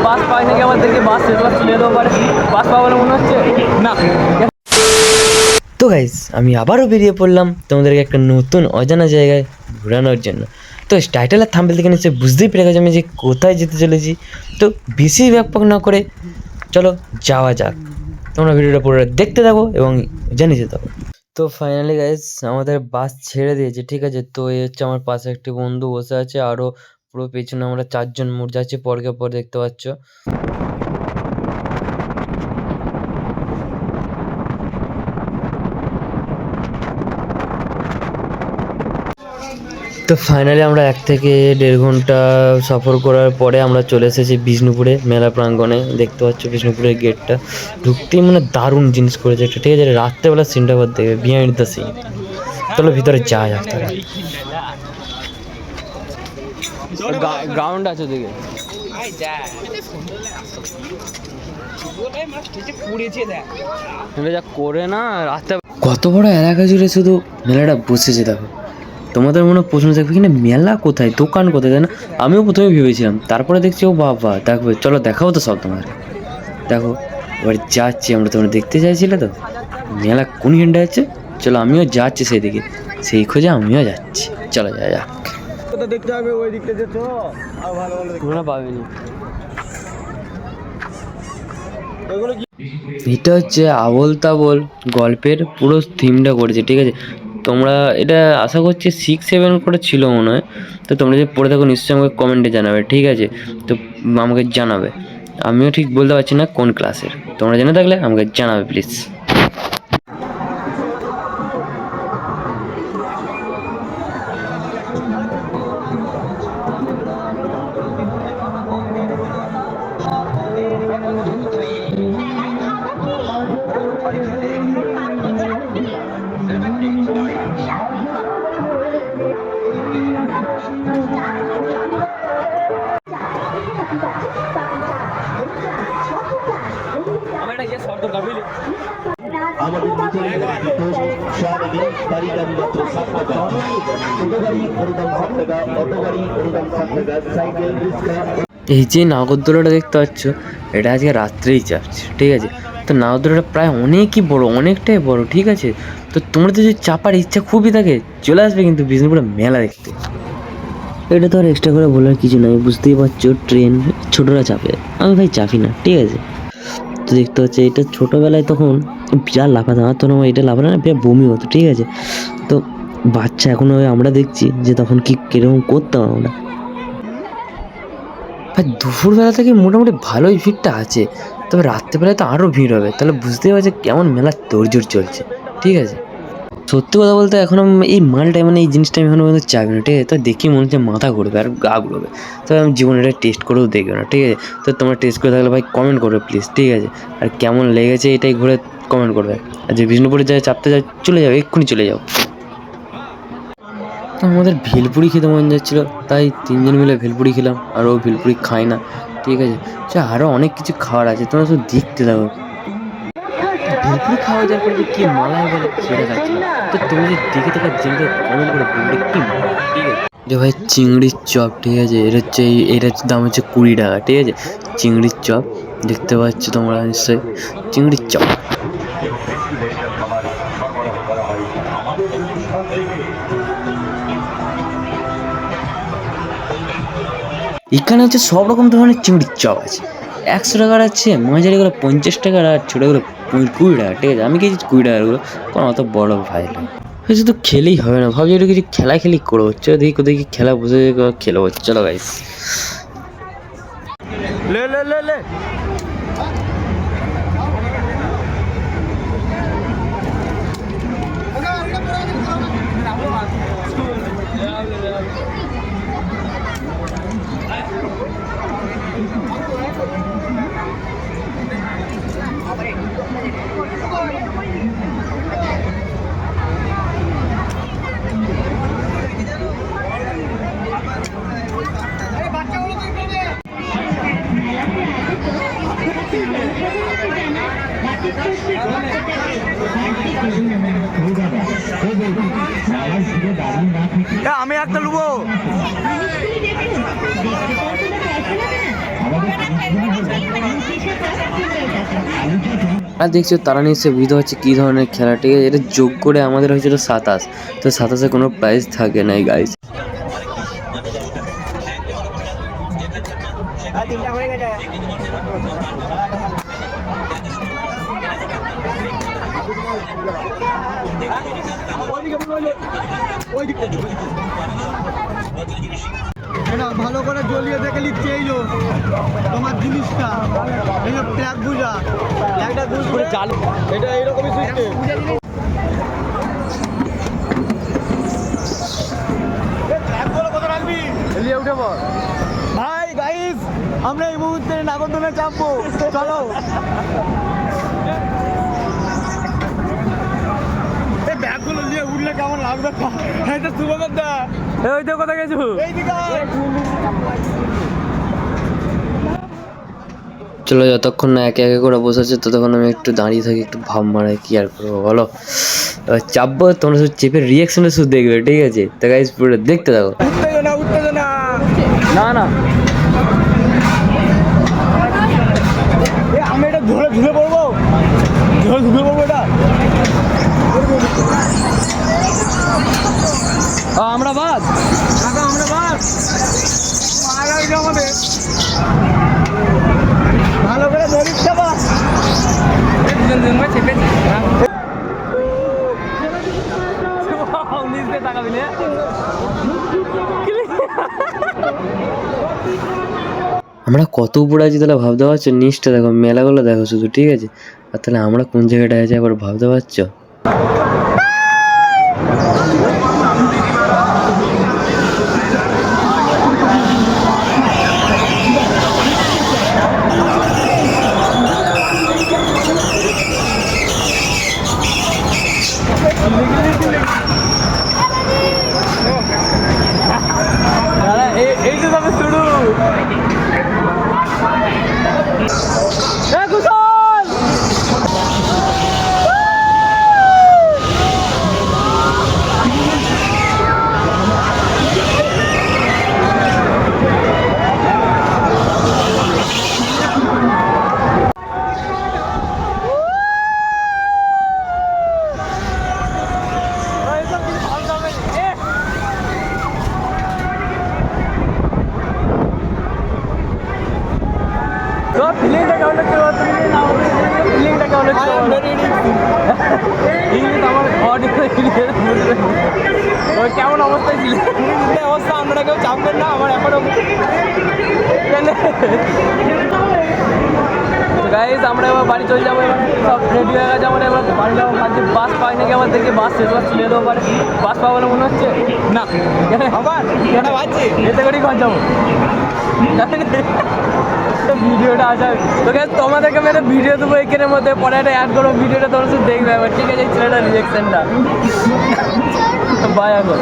বাস পাই নাকি আমাদেরকে বাস শেষ চলে যেতেও পারে, বাস পাবো বলে মনে হচ্ছে না। তো গাইস আমি আবারও বেরিয়ে পড়লাম তোমাদেরকে একটা নতুন অজানা জায়গায় ঘোরানোর জন্য। তো টাইটেল আর থাম্বনেল থেকে নিশ্চয়ই বুঝতেই পেরে গেছো আমি যে কোথায় যেতে চলেছি। তো বেশি ব্যাকপাক না করে চলো যাওয়া যাক। তোমরা ভিডিওটা পুরো দেখতে থাকো এবং জেনে যেতে থাকো। তো ফাইনালি গাইস আমাদের বাস ছেড়ে দিয়েছে, ঠিক আছে। তো এই হচ্ছে আমার পাশে একটি বন্ধু বসে আছে, আরও পুরো পেছনে আমরা 4 জন মোট যাচ্ছি পরকে পর, দেখতে পাচ্ছ। তো ফাইনালি আমরা 1 থেকে 1.5 ঘন্টা সফর করার পরে আমরা চলে এসেছি বিষ্ণুপুরে মেলা প্রাঙ্গণে। দেখতে পাচ্ছ বিষ্ণুপুরের গেটটা, ঢুকতেই মানে দারুণ জিনিস করেছে একটা, ঠিক আছে। রাত্রেবেলা সিনটা আবার দেখবে, বিহাইন্ড দ্য সিন। চলো ভিতরে যাওয়া যাক। গ্রাউন্ড আছে ওদিকে, যা করে না রাস্তা। কত বড় এলাকা জুড়ে শুধু মেলাটা বসেছে দেখো। তোমাদের মনে প্রশ্ন থাকবে কিনা মেলা কোথায়, দোকান কোথায়, তাই না? আমিও প্রথমে ভেবেছিলাম, তারপরে দেখছি ও বাবা দেখবে, চলো দেখাও তো সব তোমার। দেখো এবার যাচ্ছি আমরা, তোমরা দেখতে চাইছিলে তো মেলা কোন ঘন্টা আছে। চলো আমিও যাচ্ছি সেদিকে, সেই খোঁজে আমিও যাচ্ছি। চলো যা যাক। দেখতে হবে ওই দিকটা যেত আর ভালো ভালো তোমরা পাবেনি। এটা হচ্ছে আবোল তাবোল গল্পের পুরো থিমটা করেছে, ঠিক আছে। তোমরা এটা আশা করছি 6-7 করে ছিল মনে হয়। তো তোমরা যে পড়ে থাকো নিশ্চয়ই আমাকে কমেন্টে জানাবে, ঠিক আছে। তো আমাকে জানাবে, আমিও ঠিক বলতে পারছি না কোন ক্লাসের। তোমরা জেনে থাকলে আমাকে জানাবে প্লিজ। আমাদের নিচে শারীরিক কারিগরি মাত্র 7 টাকা, ছোট গাড়ি পরিদাম 7 টাকা, অটো গাড়ি পরিদাম 7 টাকা, সাইকেল রিক্সা। এই যে নাগরদোলাটা দেখতে পাচ্ছ, এটা আজকে রাত্রেই চাপছে, ঠিক আছে। তো নাগরদোলাটা প্রায় অনেকই বড়, অনেকটাই বড়, ঠিক আছে। তো তোমরা তো যদি চাপার ইচ্ছা খুবই থাকে চলে আসবে কিন্তু বিষ্ণুপুরে মেলা দেখতে। এটা তো আর এক্সট্রা করে বলার কিছু নয়, বুঝতেই পারছো ট্রেন ছোটরা চাপে, আমি ভাই চাপি না, ঠিক আছে। তো দেখতে পাচ্ছি এটা ছোটোবেলায় তখন বিরাট লাফাতাম, আমার তখন এটা লাফানো না বিরাট বমি হতো, ঠিক আছে। তো বাচ্চা এখনও আমরা দেখছি যে তখন কি কীরকম করতাম আমরা। ভাই দুপুরবেলা থেকে মোটামুটি ভালোই ভিড়টা আছে, তবে রাত্রেবেলায় তো আরও ভিড় হবে, তাহলে বুঝতেই পারছি কেমন মেলার তোড়জোড় চলছে, ঠিক আছে। সত্যি কথা বলতে এখন এই মালটাই মানে এই জিনিসটা আমি এখনো পর্যন্ত চাইবে না, ঠিক আছে। তো দেখি মনে হচ্ছে মাথা ঘুরবে আর গা ঘুরবে, তবে আমি জীবনে এটা টেস্ট করেও দেখবে না, ঠিক আছে। তো তোমরা টেস্ট করে থাকলে ভাই কমেন্ট করবে প্লিজ, ঠিক আছে। আর কেমন লেগেছে এটাই ঘুরে কমেন্ট করবে। আর যে বিষ্ণুপুরে যায় চাপতে যায় চলে যাও, এক্ষুনি চলে যাও। তো আমাদের ভেলপুরি খেতে মন যাচ্ছিলো, তাই 3 জন মিলে ভেলপুরি খেলাম, আর ও ভেলপুরি খায় না, ঠিক আছে। আরও অনেক কিছু খাওয়ার আছে, তোমরা শুধু দেখতে থাকো। ভেলপুরি খাওয়া যাওয়ার পরে যে কী মালাই বলে সেটা খাচ্ছি। তো তুমি যদি দেখে থাকা জেনে কমেন্ট করে বলবে কী মালা, ঠিক আছে। যে ভাই চিংড়ির চপ, ঠিক আছে। এটার দাম হচ্ছে 20 টাকা, ঠিক আছে। চিংড়ির চপ দেখতে পাচ্ছ তোমরা নিশ্চয়ই, চিংড়ির চপ। এখানে হচ্ছে সব রকম ধরনের চিংড়ির চপ আছে। 100 টাকার আছে, মাঝারিগুলো 50 টাকার, আর ছোটোগুলো 20 টাকা, ঠিক আছে। আমি খেয়েছি 20 টাকারগুলো, কোনো অত বড় ভাই না। শুধু খেলেই হবে না, ভাবছি একটু কিছু খেলি করবো, চলো দেখি কোথায় কি খেলা বসে খেলবো। চলো গাইস লে লে লে লে আমি একটা লুবো। আর দেখছো তারা নিশ্চয়ই বুঝতে পারছে কী ধরনের খেলা, ঠিক আছে? এটা যোগ করে আমাদের হয়েছিল 27, তো 27-এ কোনো প্রাইজ থাকে নাই গাইস। এটা ভালো করে জ্বলিয়ে দেখে লিখছে এই যে তোমার জিনিসটা এই যে ফ্ল্যাগ বুঝা ফ্ল্যাগটা গুল করে চাল এটা এইরকমই সিস্টেম ফ্ল্যাগগুলো কত রাখবি এলিয়ে উঠে পড় ভাই গাইস আমরা এই মুহূর্তে নাগরদোলা চাপবো চলো এই ব্যাগগুলো নিয়ে উঠলে কেমন লাগবে হ্যাঁ তো সুবহান দা ওই তো কথা গেছো চলো, যতক্ষণ না একে একে করে বসেছে ততক্ষণ আমি একটু দাঁড়িয়ে থাকি, একটু ভাব মারাই, কি আর করবো বলো। এবার চাপবো, তোমরা শুধু চেপে রিয়াকশনটা শুধু দেখবে, ঠিক আছে? তো গাইস পুরো দেখতে থাকো। উত্তেজনা না না আমি এটা ধরে ঝুলে পড়বো এটা আমরা বাদ আমরা বাস আমাদের ভালো করে ধরিস বা আমরা কত উপরে আছি তাহলে ভাবতে পারছো? নিচটা দেখো, মেলাগুলো দেখো শুধু, ঠিক আছে? আর তাহলে আমরা কোন জায়গাটায় আছি একবার ভাবতে পারছো? এই তো তবে শুরু ফিলিংটা কেমন লাগছে? ফিলিংটা কেমন লাগছে? ইংলিশ আমার ওই কেমন অবস্থায় ছিল? অবস্থা আপনারা কেউ চাপবেন না, আমার এখনো গাইজ আমরা এবার বাড়ি চলে যাবো, এবার সব রেডি হয়ে গেছে, আমরা এবার বাড়ি যাবো। ভাবছি বাস পাই নাকি, আবার দেখি বাস শেষ চলে যেতেও পারে। বাস পাবো বলে মনে হচ্ছে না, আবার এটা ভাবছি এতে করেই ঘর যাবো। ভিডিওটা আসা তোকে তোমাদেরকে মেরে ভিডিও দেবো এখানের মধ্যে, পরে একটা অ্যাড করবো, ভিডিওটা তোমরা শুধু দেখবে এবার, ঠিক আছে? এই ছেলেটার রিয়েকশনটা বাই এখন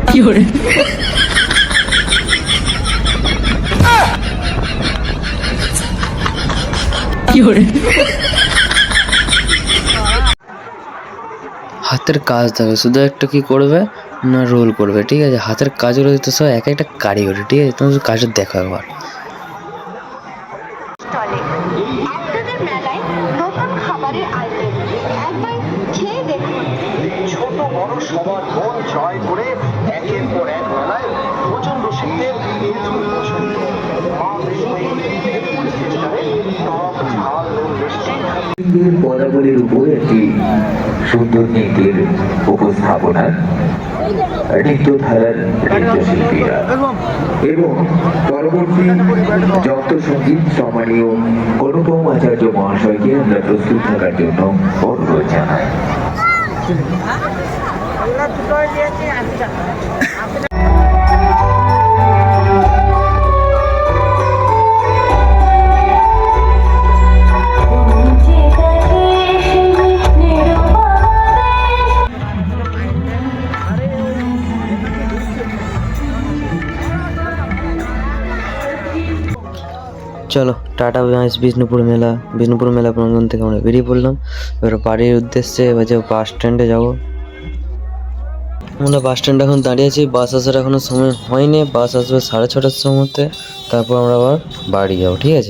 কি করে হাতের কাজ থাকে, শুধু একটা কি করবে না রোল করবে, ঠিক আছে? হাতের কাজগুলো তো সব এক একটা কারিগরি, ঠিক আছে? তুমি কাজটা দেখো একবার। স্টলে আপনাদের মেলায় নতুন খাবারের আইটেম একবার খেয়ে দেখুন। ছোট বড় সবার মন জয় করে একের পর এক মেলায় প্রচন্ড শীতের তেঁতুল পছন্দ পদাবলীর উপর একটি সুন্দর নৃত্যের উপস্থাপনা, নৃত্যধারার নৃত্যশিল্পীরা এবং পরবর্তী যত সঙ্গীত সম্মানীয় অনুপম আচার্য মহাশয়কে আমরা প্রস্তুত থাকার জন্য অনুরোধ জানাই। চলো টাটা বিষ্ণুপুর মেলা প্রাঙ্গণ থেকে আমরা বেরিয়ে পড়লাম। এবার বাড়ির উদ্দেশ্যে, এবার যাবো বাস স্ট্যান্ডে যাবো। আমরা বাস স্ট্যান্ড এখন দাঁড়িয়ে আছি, বাস আসার এখনো সময় হয়নি, বাস আসবে 6:30টার সময়তে, তারপর আমরা আবার বাড়ি যাবো, ঠিক আছে?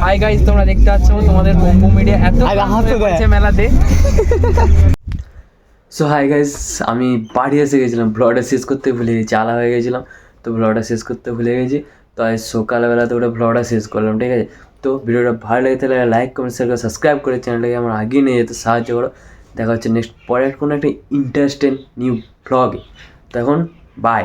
হাই গাইস, তোমরা দেখতে পাচ্ছ তোমাদের বোম্বো মিডিয়া এত হচ্ছে মেলাতে। সো হাই গাইস, আমি বাড়ি এসে গেছিলাম, ব্লগটা শেষ করতে ভুলে গেছি, আলা হয়ে গেছিলাম, তো ব্লগটা শেষ করতে ভুলে গেছি। তো আজ সকালবেলাতে ওটা ব্লগটা শেষ করলাম, ঠিক আছে? তো ভিডিওটা ভালো লাগে তাহলে লাইক কমেন্ট শেয়ার করে সাবস্ক্রাইব করে চ্যানেলটাকে আমার আগিয়ে নিয়ে যেতে সাহায্য করো। দেখা হচ্ছে নেক্সট পরের কোনো একটা ইন্টারেস্টিং নিউ ব্লগে। তো এখন বাই।